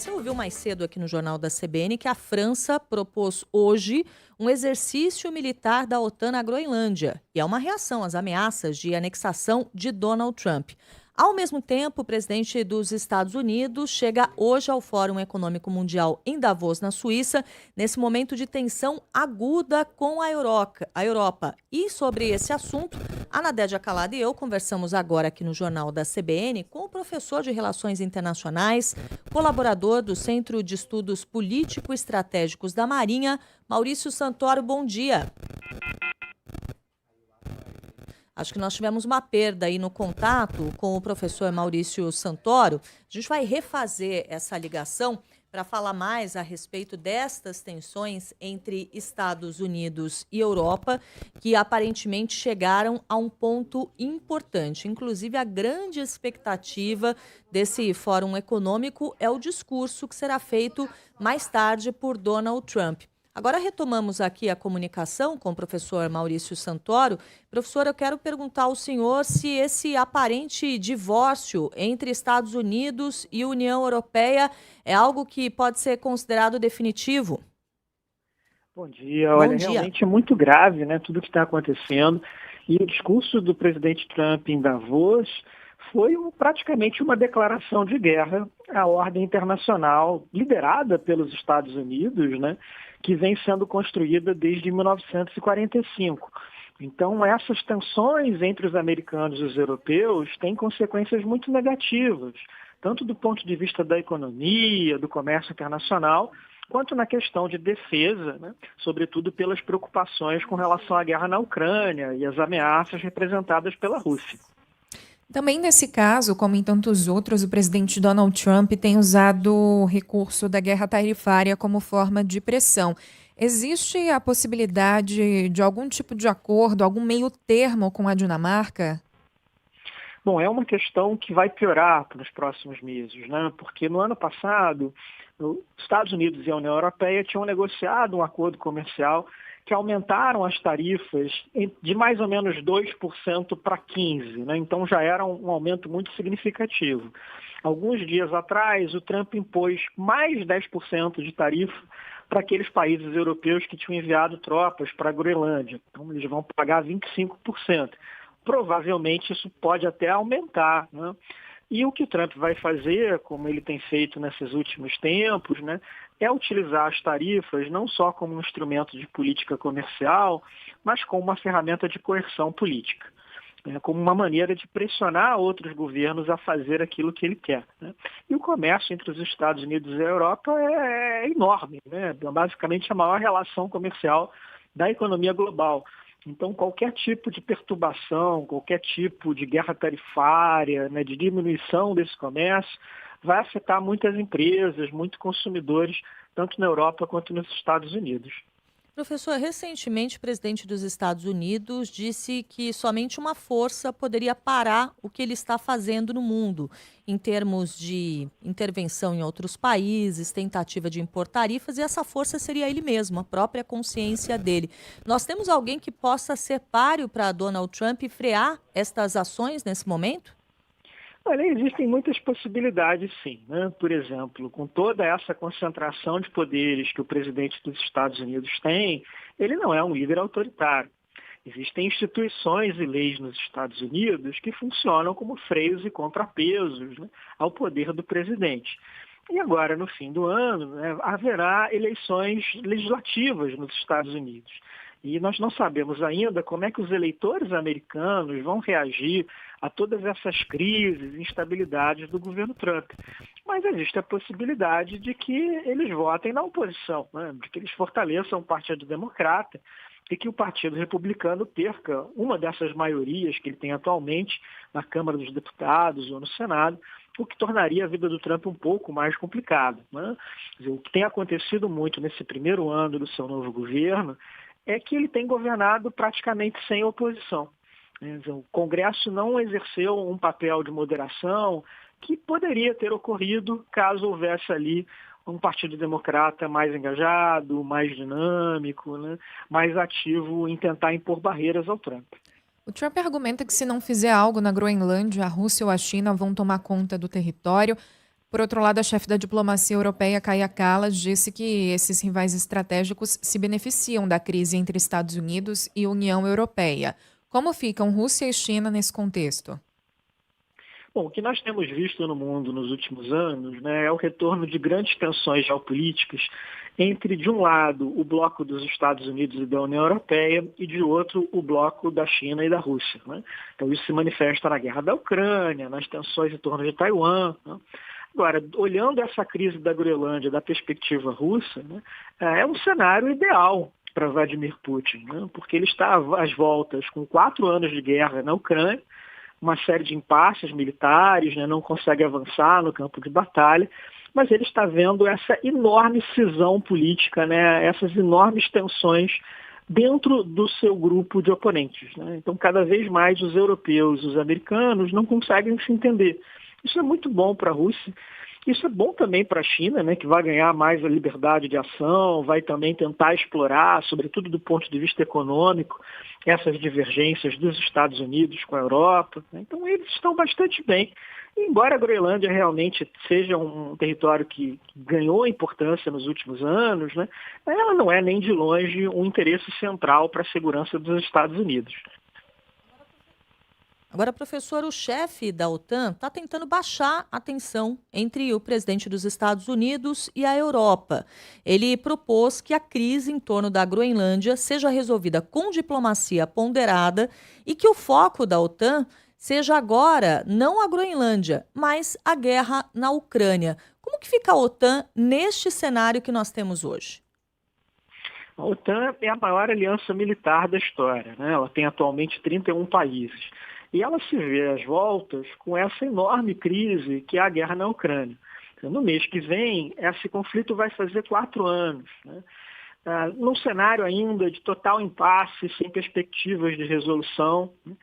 Você ouviu mais cedo aqui no Jornal da CBN que a França propôs hoje um exercício militar da OTAN na Groenlândia, e é uma reação às ameaças de anexação de Donald Trump. Ao mesmo tempo, o presidente dos Estados Unidos chega hoje ao Fórum Econômico Mundial em Davos, na Suíça, nesse momento de tensão aguda com a Europa. E sobre esse assunto, a Nadédia Calada e eu conversamos agora aqui no Jornal da CBN com o professor de Relações Internacionais, colaborador do Centro de Estudos Político-Estratégicos da Marinha, Maurício Santoro. Bom dia. Acho que nós tivemos uma perda aí no contato com o professor Maurício Santoro. A gente vai refazer essa ligação para falar mais a respeito destas tensões entre Estados Unidos e Europa, que aparentemente chegaram a um ponto importante. Inclusive, a grande expectativa desse fórum econômico é o discurso que será feito mais tarde por Donald Trump. Agora retomamos aqui a comunicação com o professor Maurício Santoro. Professor, eu quero perguntar ao senhor se esse aparente divórcio entre Estados Unidos e União Europeia é algo que pode ser considerado definitivo. Bom dia. Bom Olha, dia. realmente é muito grave, né, tudo que está acontecendo. E o discurso do presidente Trump em Davos foi praticamente uma declaração de guerra à ordem internacional liderada pelos Estados Unidos, né, que vem sendo construída desde 1945. Então, essas tensões entre os americanos e os europeus têm consequências muito negativas, tanto do ponto de vista da economia, do comércio internacional, quanto na questão de defesa, né, sobretudo pelas preocupações com relação à guerra na Ucrânia e as ameaças representadas pela Rússia. Também nesse caso, como em tantos outros, o presidente Donald Trump tem usado o recurso da guerra tarifária como forma de pressão. Existe a possibilidade de algum tipo de acordo, algum meio termo com a Dinamarca? Bom, é uma questão que vai piorar nos próximos meses, né? Porque no ano passado, os Estados Unidos e a União Europeia tinham negociado um acordo comercial que aumentaram as tarifas de mais ou menos 2% para 15%, né? Então já era um aumento muito significativo. Alguns dias atrás, o Trump impôs mais 10% de tarifa para aqueles países europeus que tinham enviado tropas para a Groenlândia. Então eles vão pagar 25%. Provavelmente isso pode até aumentar, né? E o que o Trump vai fazer, como ele tem feito nesses últimos tempos, né, é utilizar as tarifas não só como um instrumento de política comercial, mas como uma ferramenta de coerção política, né, como uma maneira de pressionar outros governos a fazer aquilo que ele quer, né? E o comércio entre os Estados Unidos e a Europa é enorme, né? Basicamente a maior relação comercial da economia global. Então, qualquer tipo de perturbação, qualquer tipo de guerra tarifária, né, de diminuição desse comércio, vai afetar muitas empresas, muitos consumidores, tanto na Europa quanto nos Estados Unidos. Professor, recentemente o presidente dos Estados Unidos disse que somente uma força poderia parar o que ele está fazendo no mundo, em termos de intervenção em outros países, tentativa de impor tarifas, e essa força seria ele mesmo, a própria consciência dele. Nós temos alguém que possa ser páreo para Donald Trump e frear estas ações nesse momento? Olha, existem muitas possibilidades, sim, né? Por exemplo, com toda essa concentração de poderes que o presidente dos Estados Unidos tem, ele não é um líder autoritário. Existem instituições e leis nos Estados Unidos que funcionam como freios e contrapesos, né, ao poder do presidente. E agora, no fim do ano, né, haverá eleições legislativas nos Estados Unidos. E nós não sabemos ainda como é que os eleitores americanos vão reagir a todas essas crises e instabilidades do governo Trump. Mas existe a possibilidade de que eles votem na oposição, né? De que eles fortaleçam o Partido Democrata e que o Partido Republicano perca uma dessas maiorias que ele tem atualmente na Câmara dos Deputados ou no Senado, o que tornaria a vida do Trump um pouco mais complicada, né? Quer dizer, o que tem acontecido muito nesse primeiro ano do seu novo governo é que ele tem governado praticamente sem oposição. O Congresso não exerceu um papel de moderação que poderia ter ocorrido caso houvesse ali um Partido Democrata mais engajado, mais dinâmico, né, mais ativo em tentar impor barreiras ao Trump. O Trump argumenta que se não fizer algo na Groenlândia, a Rússia ou a China vão tomar conta do território. Por outro lado, a chefe da diplomacia europeia, Kaja Kallas, disse que esses rivais estratégicos se beneficiam da crise entre Estados Unidos e União Europeia. Como ficam Rússia e China nesse contexto? Bom, o que nós temos visto no mundo nos últimos anos, né, é o retorno de grandes tensões geopolíticas entre, de um lado, o bloco dos Estados Unidos e da União Europeia e, de outro, o bloco da China e da Rússia. Né? Então, isso se manifesta na guerra da Ucrânia, nas tensões em torno de Taiwan. Né? Agora, olhando essa crise da Groenlândia da perspectiva russa, né, é um cenário ideal para Vladimir Putin, né, porque ele está às voltas com 4 anos de guerra na Ucrânia, uma série de impasses militares, né, não consegue avançar no campo de batalha, mas ele está vendo essa enorme cisão política, né, essas enormes tensões dentro do seu grupo de oponentes. Né? Então, cada vez mais os europeus e os americanos não conseguem se entender. Isso é muito bom para a Rússia. Isso é bom também para a China, né, que vai ganhar mais a liberdade de ação, vai também tentar explorar, sobretudo do ponto de vista econômico, essas divergências dos Estados Unidos com a Europa. Né? Então, eles estão bastante bem. E, embora a Groenlândia realmente seja um território que ganhou importância nos últimos anos, né, ela não é nem de longe um interesse central para a segurança dos Estados Unidos. Agora, professor, o chefe da OTAN está tentando baixar a tensão entre o presidente dos Estados Unidos e a Europa. Ele propôs que a crise em torno da Groenlândia seja resolvida com diplomacia ponderada e que o foco da OTAN seja agora não a Groenlândia, mas a guerra na Ucrânia. Como que fica a OTAN neste cenário que nós temos hoje? A OTAN é a maior aliança militar da história, né? Ela tem atualmente 31 países. E ela se vê às voltas com essa enorme crise que é a guerra na Ucrânia. No mês que vem, esse conflito vai fazer 4 anos. Né? Num cenário ainda de total impasse, sem perspectivas de resolução. Né?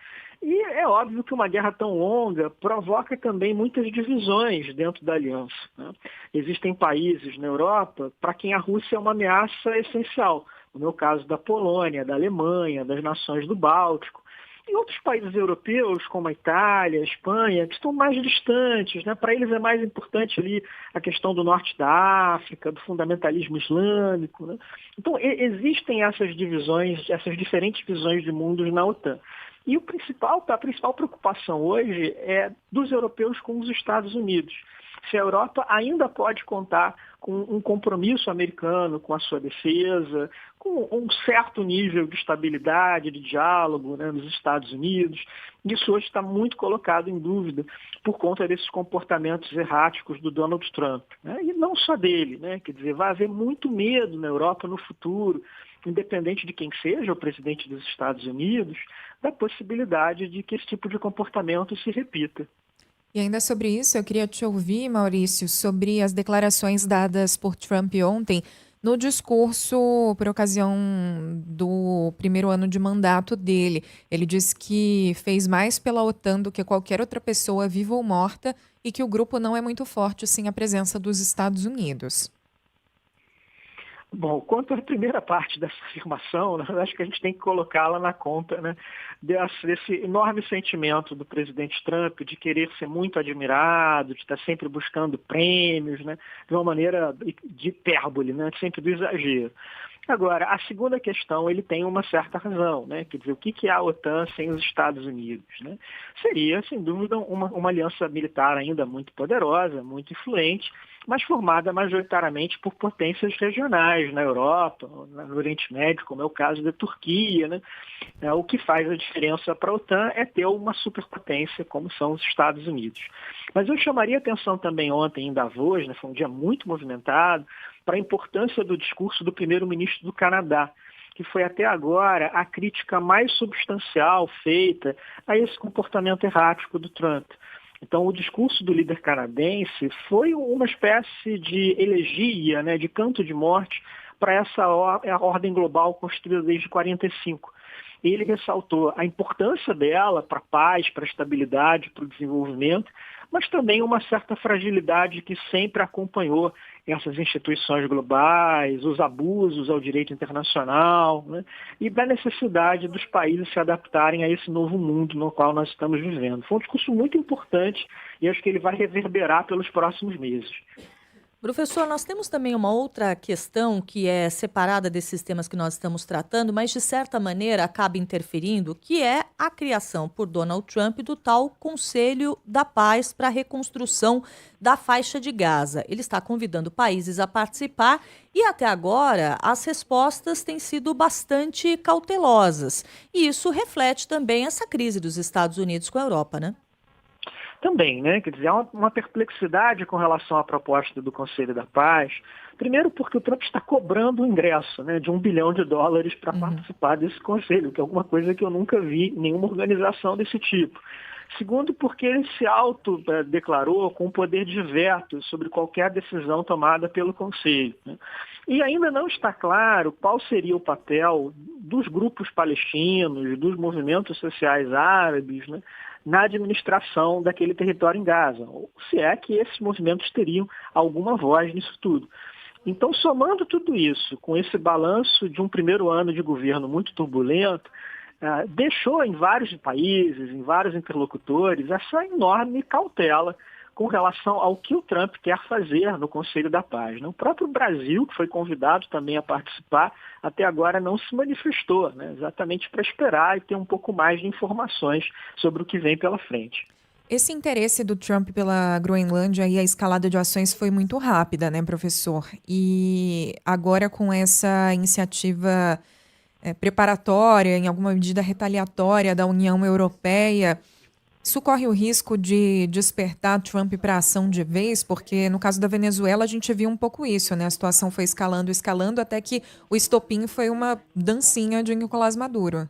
E é óbvio que uma guerra tão longa provoca também muitas divisões dentro da aliança. Né? Existem países na Europa para quem a Rússia é uma ameaça essencial. No meu caso, da Polônia, da Alemanha, das nações do Báltico. E outros países europeus, como a Itália, a Espanha, que estão mais distantes, né? Para eles é mais importante ali a questão do norte da África, do fundamentalismo islâmico. Né? Então, existem essas divisões, essas diferentes visões de mundos na OTAN. E a principal preocupação hoje é dos europeus com os Estados Unidos. Se a Europa ainda pode contar com um compromisso americano com a sua defesa, com um certo nível de estabilidade, de diálogo, né, nos Estados Unidos. Isso hoje está muito colocado em dúvida por conta desses comportamentos erráticos do Donald Trump. Né? E não só dele, né? Quer dizer, vai haver muito medo na Europa no futuro, independente de quem seja o presidente dos Estados Unidos, da possibilidade de que esse tipo de comportamento se repita. E ainda sobre isso, eu queria te ouvir, Maurício, sobre as declarações dadas por Trump ontem no discurso por ocasião do primeiro ano de mandato dele. Ele disse que fez mais pela OTAN do que qualquer outra pessoa, viva ou morta, e que o grupo não é muito forte sem a presença dos Estados Unidos. Bom, quanto à primeira parte dessa afirmação, né, acho que a gente tem que colocá-la na conta, né, desse enorme sentimento do presidente Trump de querer ser muito admirado, de estar sempre buscando prêmios, né, de uma maneira de hipérbole, né, sempre do exagero. Agora, a segunda questão, ele tem uma certa razão, né? Quer dizer, o que é a OTAN sem os Estados Unidos? Né? Seria, sem dúvida, uma aliança militar ainda muito poderosa, muito influente, mas formada majoritariamente por potências regionais na Europa, no Oriente Médio, como é o caso da Turquia. Né? O que faz a diferença para a OTAN é ter uma superpotência como são os Estados Unidos. Mas eu chamaria atenção também ontem em Davos, né? Foi um dia muito movimentado, para a importância do discurso do primeiro-ministro do Canadá, que foi até agora a crítica mais substancial feita a esse comportamento errático do Trump. Então, o discurso do líder canadense foi uma espécie de elegia, né, de canto de morte para essa ordem global construída desde 1945. Ele ressaltou a importância dela para a paz, para a estabilidade, para o desenvolvimento, mas também uma certa fragilidade que sempre acompanhou essas instituições globais, os abusos ao direito internacional, né, e da necessidade dos países se adaptarem a esse novo mundo no qual nós estamos vivendo. Foi um discurso muito importante e acho que ele vai reverberar pelos próximos meses. Professor, nós temos também uma outra questão que é separada desses temas que nós estamos tratando, mas de certa maneira acaba interferindo, que é a criação por Donald Trump do tal Conselho da Paz para a reconstrução da faixa de Gaza. Ele está convidando países a participar e até agora as respostas têm sido bastante cautelosas. E isso reflete também essa crise dos Estados Unidos com a Europa, né? Também, né? Quer dizer, há uma perplexidade com relação à proposta do Conselho da Paz. Primeiro porque o Trump está cobrando o ingresso, né, de $1 bilhão para participar desse conselho, que é alguma coisa que eu nunca vi em nenhuma organização desse tipo. Segundo, porque ele se autodeclarou com poder de veto sobre qualquer decisão tomada pelo Conselho, né? E ainda não está claro qual seria o papel dos grupos palestinos, dos movimentos sociais árabes, né, na administração daquele território em Gaza, ou se é que esses movimentos teriam alguma voz nisso tudo. Então, somando tudo isso, com esse balanço de um primeiro ano de governo muito turbulento, deixou em vários países, em vários interlocutores, essa enorme cautela com relação ao que o Trump quer fazer no Conselho da Paz. O próprio Brasil, que foi convidado também a participar, até agora não se manifestou, né, exatamente para esperar e ter um pouco mais de informações sobre o que vem pela frente. Esse interesse do Trump pela Groenlândia e a escalada de ações foi muito rápida, né, professor? E agora com essa iniciativa preparatória, em alguma medida retaliatória da União Europeia, isso corre o risco de despertar Trump para ação de vez? Porque no caso da Venezuela a gente viu um pouco isso, né? A situação foi escalando, até que o estopim foi uma dancinha de Nicolás Maduro.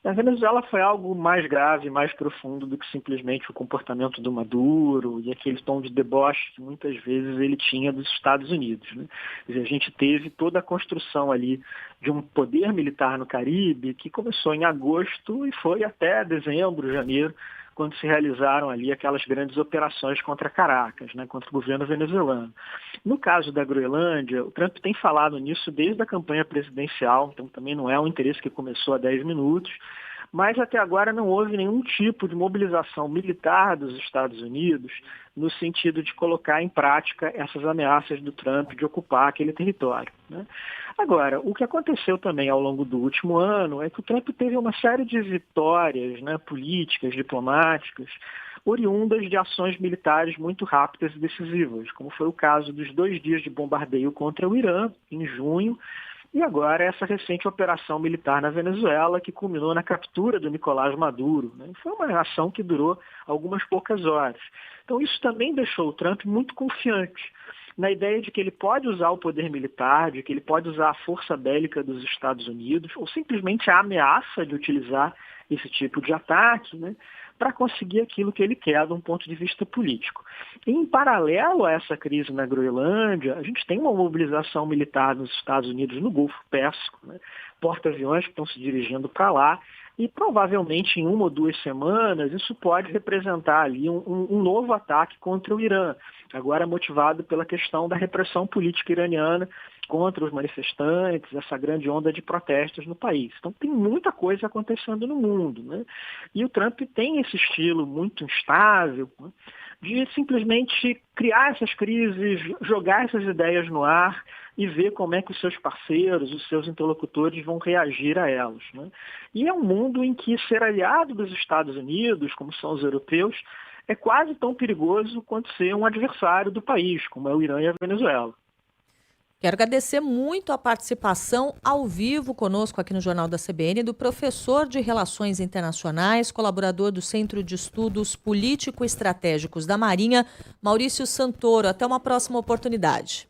Na Venezuela foi algo mais grave, mais profundo do que simplesmente o comportamento do Maduro e aquele tom de deboche que muitas vezes ele tinha dos Estados Unidos, né? Quer dizer, a gente teve toda a construção ali de um poder militar no Caribe que começou em agosto e foi até dezembro, janeiro, quando se realizaram ali aquelas grandes operações contra Caracas, né, contra o governo venezuelano. No caso da Groenlândia, o Trump tem falado nisso desde a campanha presidencial, então também não é um interesse que começou há 10 minutos, mas até agora não houve nenhum tipo de mobilização militar dos Estados Unidos no sentido de colocar em prática essas ameaças do Trump de ocupar aquele território, né? Agora, o que aconteceu também ao longo do último ano é que o Trump teve uma série de vitórias, né, políticas, diplomáticas, oriundas de ações militares muito rápidas e decisivas, como foi o caso dos 2 dias de bombardeio contra o Irã, em junho, e agora essa recente operação militar na Venezuela, que culminou na captura do Nicolás Maduro, né? Foi uma ação que durou algumas poucas horas. Então isso também deixou o Trump muito confiante na ideia de que ele pode usar o poder militar, de que ele pode usar a força bélica dos Estados Unidos, ou simplesmente a ameaça de utilizar esse tipo de ataque, né, para conseguir aquilo que ele quer de um ponto de vista político. E, em paralelo a essa crise na Groenlândia, a gente tem uma mobilização militar nos Estados Unidos no Golfo Pérsico, né, porta-aviões que estão se dirigindo para lá, e provavelmente em 1 ou 2 semanas isso pode representar ali um novo ataque contra o Irã, agora motivado pela questão da repressão política iraniana contra os manifestantes, essa grande onda de protestos no país. Então tem muita coisa acontecendo no mundo, né? E o Trump tem esse estilo muito instável, né, de simplesmente criar essas crises, jogar essas ideias no ar e ver como é que os seus parceiros, os seus interlocutores vão reagir a elas, né? E é um mundo em que ser aliado dos Estados Unidos, como são os europeus, é quase tão perigoso quanto ser um adversário do país, como é o Irã e a Venezuela. Quero agradecer muito a participação ao vivo conosco aqui no Jornal da CBN do professor de Relações Internacionais, colaborador do Centro de Estudos Político-Estratégicos da Marinha, Maurício Santoro. Até uma próxima oportunidade.